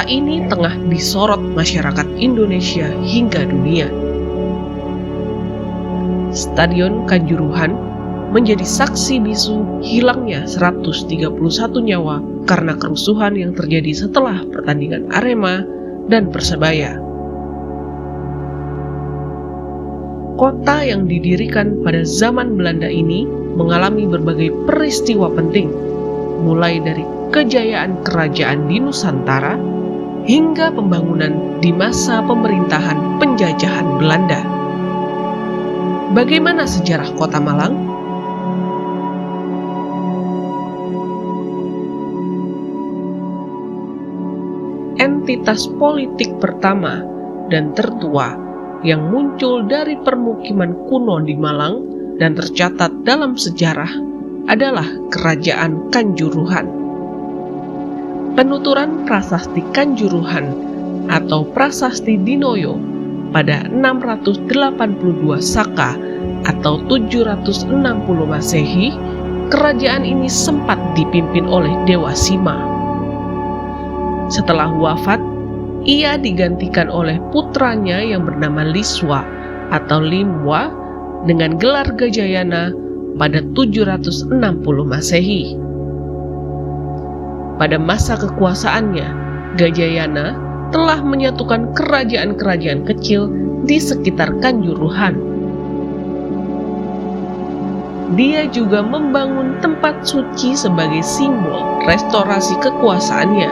kota ini tengah disorot masyarakat Indonesia hingga dunia. Stadion Kanjuruhan menjadi saksi bisu hilangnya 131 nyawa karena kerusuhan yang terjadi setelah pertandingan Arema dan Persebaya. Kota yang didirikan pada zaman Belanda ini mengalami berbagai peristiwa penting, mulai dari kejayaan kerajaan di Nusantara hingga pembangunan di masa pemerintahan penjajahan Belanda. Bagaimana sejarah Kota Malang? Entitas politik pertama dan tertua yang muncul dari permukiman kuno di Malang dan tercatat dalam sejarah adalah Kerajaan Kanjuruhan. Penuturan Prasasti Kanjuruhan atau Prasasti Dinoyo pada 682 Saka atau 760 Masehi, kerajaan ini sempat dipimpin oleh Dewa Sima. Setelah wafat, ia digantikan oleh putranya yang bernama Liswa atau Limwa dengan gelar Gajayana pada 760 Masehi. Pada masa kekuasaannya, Gajayana telah menyatukan kerajaan-kerajaan kecil di sekitar Kanjuruhan. Dia juga membangun tempat suci sebagai simbol restorasi kekuasaannya,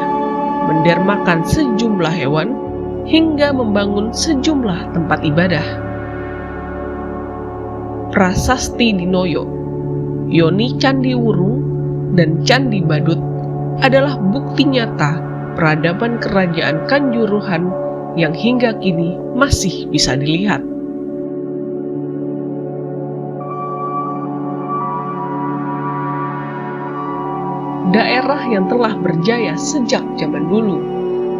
mendermakan sejumlah hewan, hingga membangun sejumlah tempat ibadah. Prasasti Dinoyo, Yoni Candi Wurung, dan Candi Badut adalah bukti nyata peradaban kerajaan Kanjuruhan yang hingga kini masih bisa dilihat. Daerah yang telah berjaya sejak zaman dulu,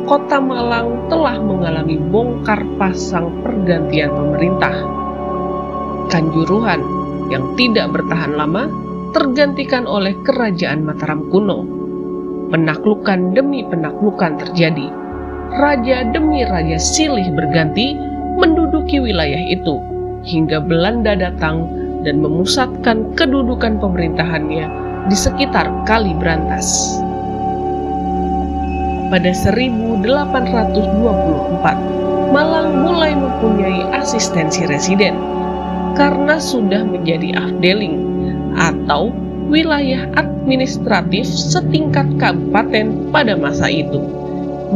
Kota Malang telah mengalami bongkar pasang pergantian pemerintah. Kanjuruhan yang tidak bertahan lama tergantikan oleh Kerajaan Mataram kuno. Penaklukan demi penaklukan terjadi. Raja demi raja silih berganti menduduki wilayah itu, hingga Belanda datang dan memusatkan kedudukan pemerintahannya di sekitar Kali Brantas. Pada 1824, Malang mulai mempunyai asistensi residen karena sudah menjadi afdeling atau wilayah administratif setingkat kabupaten pada masa itu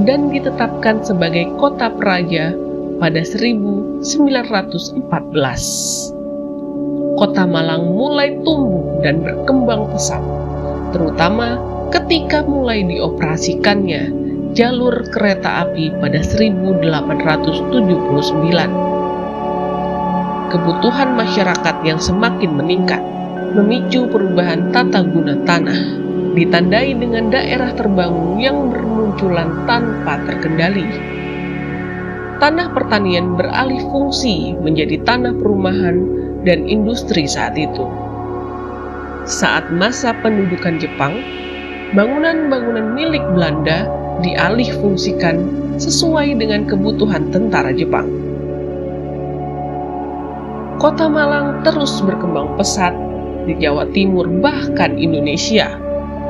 dan ditetapkan sebagai kota praja pada 1914. Kota Malang mulai tumbuh dan berkembang pesat, terutama ketika mulai dioperasikannya jalur kereta api pada 1879. Kebutuhan masyarakat yang semakin meningkat memicu perubahan tata guna tanah, ditandai dengan daerah terbangun yang bermunculan tanpa terkendali. Tanah pertanian beralih fungsi menjadi tanah perumahan dan industri saat itu. Saat masa pendudukan Jepang, bangunan-bangunan milik Belanda dialih fungsikan sesuai dengan kebutuhan tentara Jepang. Kota Malang terus berkembang pesat di Jawa Timur bahkan Indonesia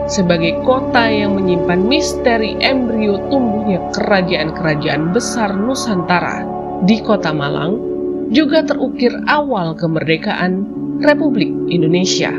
sebagai kota yang menyimpan misteri embrio tumbuhnya kerajaan-kerajaan besar Nusantara. Di Kota Malang juga terukir awal kemerdekaan Republik Indonesia.